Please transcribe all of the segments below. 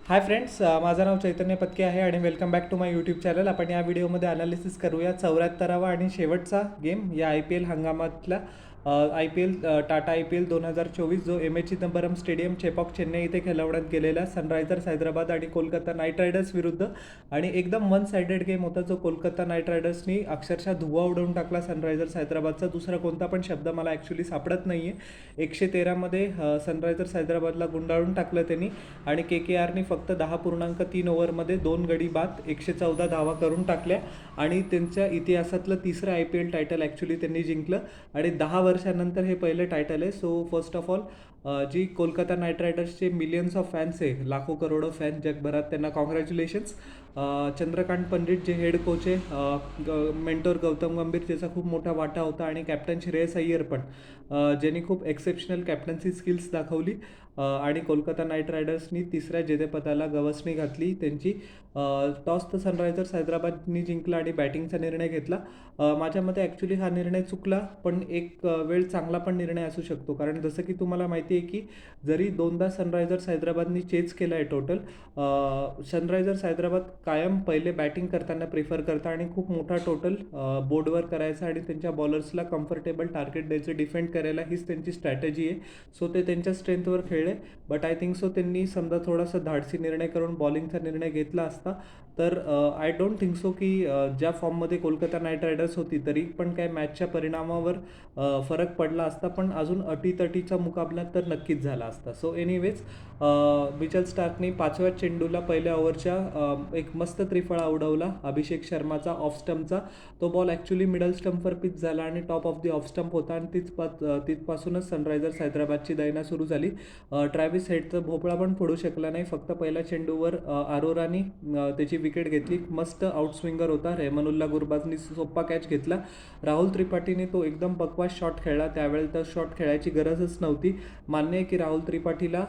Hi friends, माझं नाव चैतन्य पत्के आहे आणि welcome back to my YouTube channel. आपण या व्हिडिओमध्ये अनालिसिस करूया 74वा आणि शेवटचा गेम या आय पी एल हंगामातल्या I P L Tata I P L 2024 जो M A Chidambaram stadium Chepauk Chennai इथे खेळवण्यात गेलेला सनरायझर्स हैदराबाद आणि कोलकाता नाईट रायडर्स विरुद्ध. आणि एकदम वन साइडेड गेम होता जो कोलकाता नाईट रायडर्सनी अक्षरशः धुव्वा उडवून टाकला सनरायझर्स हैदराबादचा. दुसरा कोणता पण शब्द मला ॲक्च्युली सापडत नाही आहे. 113मध्ये सनरायझर्स हैदराबादला गुंडाळून टाकलं त्यांनी आणि के के आरनी फक्त 10.3 ओव्हरमध्ये 2 गडी बाद 114 धावा करून टाकल्या आणि त्यांच्या इतिहासातलं तिसरं I P L title actually त्यांनी जिंकलं आणि 10 वर्षानंतर हे पहिलं टायटल आहे. सो फर्स्ट ऑफ ऑल जी कोलकाता नाईट रायडर्सचे मिलियन्स ऑफ फॅन्स आहे, लाखो करोडो फॅन्स जगभरात, त्यांना कॉंग्रॅच्युलेशन्स. चंद्रकांत पंडित जे हेड कोच आहे, मेंटोर गौतम गंभीर ज्याचा खूप मोठा वाटा होता आणि कॅप्टन श्रेयस अय्यर पण ज्यांनी खूप एक्सेप्शनल कॅप्टन्सी स्किल्स दाखवली आणि कोलकाता नाईट रायडर्सनी तिसऱ्या जेतेपदाला गवसणी घातली त्यांची. टॉस तर सनरायझर्स हैदराबादनी जिंकला आणि बॅटिंगचा निर्णय घेतला. माझ्या मते ॲक्च्युली हा निर्णय चुकला, पण एक वेळ चांगला पण निर्णय असू शकतो. कारण जसं की तुम्हाला माहिती आहे की जरी दोनदा सनरायझर्स हैदराबादनी चेज केला आहे टोटल, सनरायझर्स हैदराबाद कायम पहिले बॅटिंग करताना प्रिफर करता आणि खूप मोठा टोटल बोर्डवर करायचा आणि त्यांच्या बॉलर्सला कम्फर्टेबल टार्गेट द्यायचं, डिफेंड करायला, हीच त्यांची स्ट्रॅटेजी आहे. सो ते त्यांच्या स्ट्रेंथवर खेळले. बट आय थिंक सो त्यांनी समजा थोडासा धाडसी निर्णय करून बॉलिंगचा निर्णय घेतला असता तर आय डोंट थिंक सो की ज्या फॉर्ममध्ये कोलकाता नाईट रायडर्स होती तरी पण काय मॅचच्या परिणामावर फरक पडला असता, पण अजून अटीतटीचा मुकाबला तर नक्कीच झाला असता. सो एनिवेज मिचेल स्टार्कनी 5व्या चेंडूला पहिल्या ओव्हरच्या एक मस्त त्रिफळा उडवला अभिषेक शर्माचा ऑफ स्टंपचा. तो बॉल ॲक्च्युली मिडल स्टंपवर पिच झाला आणि top of the off stump होता आणि तिथपासूनच सनरायझर्स हैदराबादची दैना सुरू झाली. ट्रॅव्हिस हेडचा भोपळा पण फोडू शकला नाही. फक्त पहिल्या चेंडूवर अरोरानी त्याची विकेट घेतली. मस्त आउटस्विंगर होता. रेहमानुल्ला गुरबाजनी सोप्पा कॅच घेतला. राहुल त्रिपाठीने तो एकदम बकवास शॉट खेळला. त्यावेळेला तर शॉट खेळायची गरजच नव्हती. मान्य आहे की राहुल त्रिपाठीला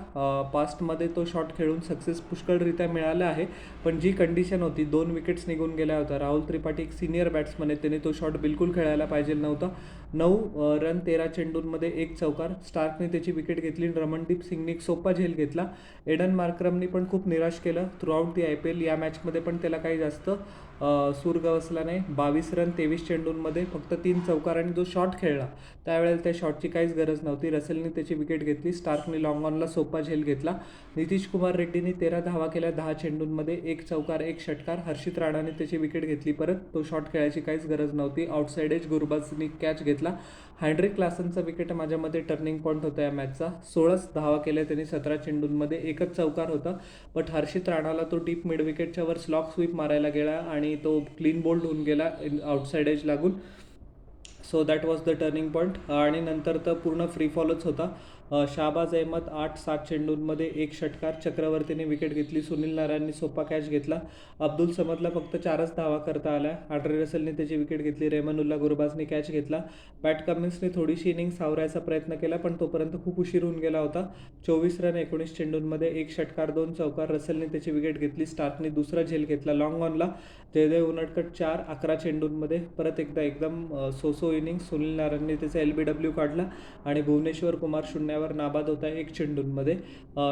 पास्टमध्ये तो शॉट खेळून सक्सेस पुष्कळरित्या मिळाला आहे, पण जी कंडिशन होती 2 विकेट्स निघून गेल्या होत्या. राहुल त्रिपाठी एक सिनियर बॅट्समन आहे, त्याने तो शॉट बिलकुल खेळायला पाहिजे नव्हता. 9 रन 13 चेंडूंमध्ये 1 चौकार. स्टार्कने त्याची विकेट घेतली. रमणदीप सिंगने एक सोपा झेल घेतला. एडन मार्क्रमनी पण खूप निराश केलं through out the I P L. या मॅचमध्ये पण त्याला काही जास्त सूर गवसला नाही. 22 रन 23 चेंडूंमध्ये फक्त 3 चौकार आणि जो शॉट खेळला त्यावेळेला त्या शॉटची काहीच गरज नव्हती. रसेलने त्याची विकेट घेतली. स्टार्कने लॉंग ऑनला सोपा झेल घेतला. नितीश कुमार रेड्डीने 13 धावा केल्या 10 चेंडूंमध्ये, 1 चौकार 1 षटकार. हर्षित राणाने त्याची विकेट घेतली परत. तो शॉट खेळायची काहीच गरज नव्हती. आउटसाईड एज गुरबाजनी कॅच घेतला. हेनरिक क्लासनचा विकेट माझ्यामध्ये टर्निंग पॉईंट होता या मॅचचा. 16 धावा केल्या त्यांनी 17 चेंडूंमध्ये, 1च चौकार होता. बट हर्षित राणाला तो डीप मिड विकेटच्या वर स्लॉग स्वीप मारायला गेला आणि तो क्लीन बोल्ड होऊन गेला आउटसाईड एज लागून. So that was the turning point. आणि नंतर तर पूर्ण फ्री फॉलच होता. शाहबाज अहमद 8-7 चेंडूंमध्ये 1 षटकार. चक्रवर्तीने विकेट घेतली. सुनील नारायणने सोपा कॅच घेतला. अब्दुल समदला फक्त 4च धावा करता आल्या. आंड्रे रसेलने त्याची विकेट घेतली. रेहमानुल्ला गुरबाजने कॅच घेतला. पॅट कमिन्सने थोडीशी इनिंग सावरायचा प्रयत्न केला, पण तोपर्यंत खूप उशीर होऊन गेला होता. 24 रन 19 चेंडूंमध्ये 1 षटकार 2 चौकार. रसेलने त्याची विकेट घेतली. स्टार्कने दुसरा झेल घेतला लॉंग ऑनला. जयदेव उनडकट 4 11 चेंडूंमध्ये. परत एकदा एकदम सोसो इनिंग. सुनील नारायणने त्याचा LBW काढला आणि भुवनेश्वर कुमार शून्यावर नाबाद होता 1 चेंडूंमध्ये.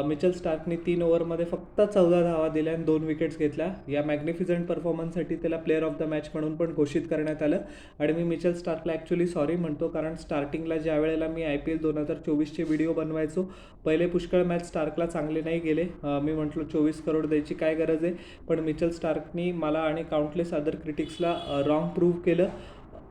मिचेल स्टार्कने 3 ओव्हरमध्ये फक्त 14 धावा दिल्या आणि 2 विकेट्स घेतल्या. या मॅग्निफिजंट परफॉर्मन्ससाठी त्याला प्लेअर ऑफ द मॅच म्हणून पण घोषित करण्यात आलं. आणि मी मिचेल स्टार्कला ॲक्च्युली सॉरी म्हणतो, कारण स्टार्टिंगला ज्या वेळेला मी IPL 2024चे व्हिडिओ बनवायचो, पहिले पुष्कळ मॅच स्टार्कला चांगले नाही गेले. मी म्हटलो 24 करोड द्यायची काय गरज आहे, पण मिचेल स्टार्कनी मला आणि काउंटलेस अदर क्रिटिक्सला रॉंग प्रूव्ह केलं.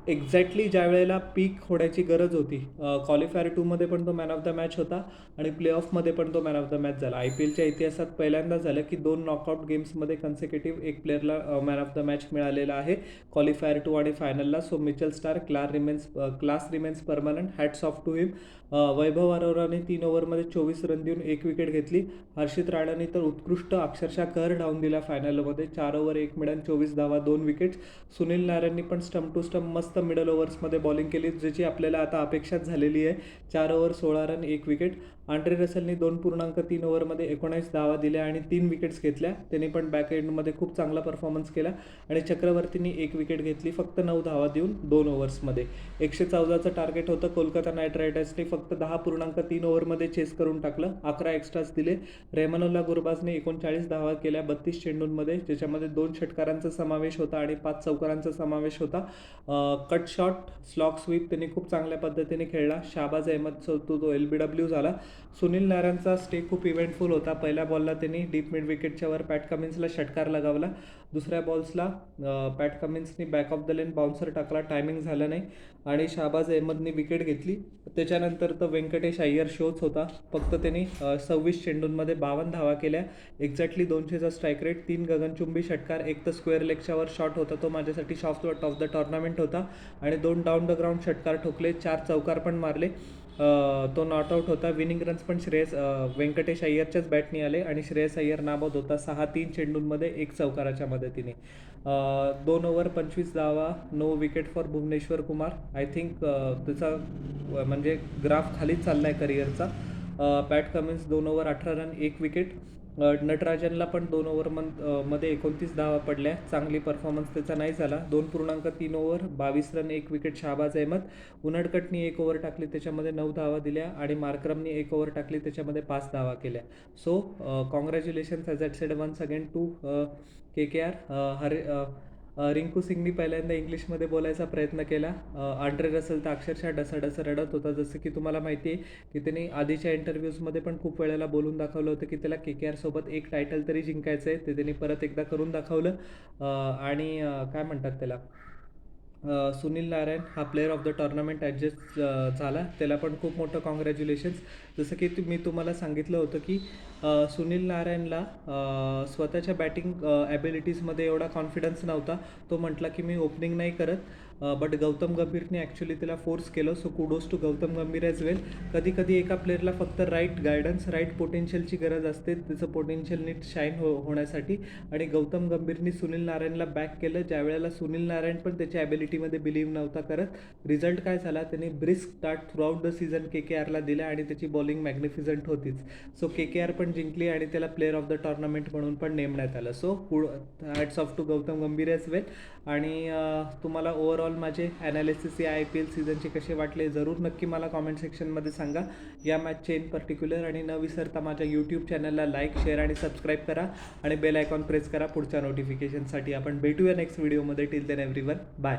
एक्झॅक्टली ज्या वेळेला पीक होण्याची गरज होती, क्वालिफायर 2मध्ये पण तो मॅन ऑफ द मॅच होता आणि प्लेऑफमध्ये पण तो मॅन ऑफ द मॅच झाला. IPLच्या इतिहासात पहिल्यांदा झालं की 2 नॉकआउट गेम्समध्ये कन्सिक्युटिव्ह एक प्लेअरला मॅन ऑफ द मॅच मिळालेला आहे, क्वालिफायर 2 आणि फायनलला. So Mitchell Starc class remains permanent. Hats off to him. Vaibhav अरोराने 3 ओव्हरमध्ये 24 रन देऊन 1 विकेट घेतली. हर्षित राणाने तर उत्कृष्ट अक्षरशः कहर डाऊन दिला फायनलमध्ये. 4 ओव्हर 1 मिडन 24 धावा 2 विकेट्स. सुनील नारायणनी पण स्टंप टू स्टंप मस्त मिडल ओव्हर्समध्ये बॉलिंग केली, ज्याची आपल्याला आता अपेक्षाच झालेली आहे. 4 ओव्हर 16 रन 1 विकेट. आंड्रे रसेलने 2.3 ओव्हरमध्ये 19 धावा दिल्या आणि 3 विकेट्स घेतल्या. त्याने पण बॅक एंडमध्ये खूप चांगला परफॉर्मन्स केला आणि चक्रवर्तीने 1 विकेट घेतली फक्त 9 धावा देऊन 2 ओव्हर्समध्ये. 114चं टार्गेट होतं. कोलकाता नाईट रायडर्सने फक्त 10.3 ओव्हरमध्ये चेस करून टाकलं. 11 एक्स्ट्राज दिले. रेमनुल्ला गुरबाजने 39 धावा केल्या 32 चेंडूंमध्ये, ज्याच्यामध्ये 2 षटकारांचा समावेश होता आणि 5 चौकारांचा समावेश होता. कट शॉट, स्लॉग स्वीप त्यांनी खूप चांगल्या पद्धतीने खेळला. शाहबाज अहमद तो LBW झाला. सुनील नारायणचा स्टे खूप इव्हेंटफुल होता. पहिल्या बॉलला त्यांनी डीप मिड विकेटच्या वर पॅट कमिन्सला षटकार लगावला. दुसऱ्या बॉल्सला पॅट कमिन्सनी back of the length bouncer टाकला, टायमिंग झालं नाही आणि शाहबाज अहमदनी विकेट घेतली. त्याच्यानंतर तर व्यंकटेश अय्यर शोच होता. फक्त त्यांनी 26 चेंडूंमध्ये 52 धावा केल्या, एक्झॅक्टली 200चा स्ट्राईक रेट, 3 गगनचुंबी षटकार, एक तर स्क्वेअर लेगच्यावर शॉट होता, तो माझ्यासाठी शॉट ऑफ द टॉर्नामेंट होता आणि 2 डाऊन द ग्राउंड षटकार ठोकले, 4 चौकार पण मारले. तो नॉट आऊट होता. विनिंग रन्स पण व्यंकटेश अय्यरच्याच बॅटनी आले आणि श्रेयस अय्यर नाबाद होता 6-3 चेंडूंमध्ये 1 चौकाराच्या मदतीने. 2 ओव्हर 25 धावा, 9 wicket for Bhuvneshwar Kumar. I think त्याचा म्हणजे ग्राफ खालीच चालला आहे करिअरचा. Pat Cummins 2 over 18 run 1 wicket. नटराजनला पण 2 ओव्हर मध्ये 29 धावा पडल्या, चांगली परफॉर्मन्स त्याचा नाही झाला. 2.3 over 22 run 1 wicket Shahbaz Ahmed. उनडकटनी 1 ओव्हर टाकली, त्याच्यामध्ये 9 धावा दिल्या आणि मार्क्रमनी 1 ओव्हर टाकली, त्याच्यामध्ये 5 धावा केल्या. So congratulations as I said once again to KKR. Rinku सिंगनी पहिल्यांदा इंग्लिशमध्ये बोलायचा प्रयत्न केला. आंड्रे रसेल तर अक्षरशः डसाडसं रडत होता. जसं की तुम्हाला माहिती आहे की त्याने आधीच्या इंटरव्ह्यूजमध्ये पण खूप वेळेला बोलून दाखवलं होतं की त्याला KKR सोबत एक टायटल तरी जिंकायचं आहे. ते त्यांनी परत एकदा करून दाखवलं. आणि काय म्हणतात त्याला, सुनील नारायण हा player of the tournament adjust झाला. त्याला पण खूप मोठं कॉंग्रॅच्युलेशन्स. जसं की मी तुम्हाला सांगितलं होतं की सुनील नारायणला स्वतःच्या बॅटिंग ॲबिलिटीजमध्ये एवढा कॉन्फिडन्स नव्हता. तो म्हटला की मी ओपनिंग नाही करत, बट गौतम गंभीरने ॲक्च्युली त्याला फोर्स केलं. So kudos to Gautam Gambhir as वेल. कधी कधी एका प्लेअरला फक्त राईट गायडन्स, राईट पोटेन्शियलची गरज असते, त्याचं पोटेन्शियल नीट शाईन होण्यासाठी. आणि गौतम गंभीरनी सुनील नारायणला बॅक केलं, ज्या वेळेला सुनील नारायण पण त्याच्या ॲबिलिटीमध्ये बिलीव्ह नव्हता करत. रिझल्ट काय झाला, त्याने brisk start throughout the season KKRला दिला आणि त्याची बॉलिंग मॅग्निफिजंट होतीच. सो KKR पण जिंकली आणि त्याला प्लेअर ऑफ द टॉर्नामेंट म्हणून पण नेमण्यात आलं. So hats off to Gautam Gambhir as वेल. आणि तुम्हाला ओव्हरऑल माझे ॲनालिसिस या IPL सीझनचे कसे वाटले जरूर नक्की मला कॉमेंट सेक्शनमध्ये सांगा, या मॅचचे इन पर्टिक्युलर. आणि न विसरता माझ्या यूट्यूब चॅनलला लाईक, शेअर आणि सबस्क्राईब करा आणि बेल आयकॉन प्रेस करा पुढच्या नोटिफिकेशनसाठी. आपण भेटूया नेक्स्ट व्हिडिओमध्ये. Till then everyone, bye.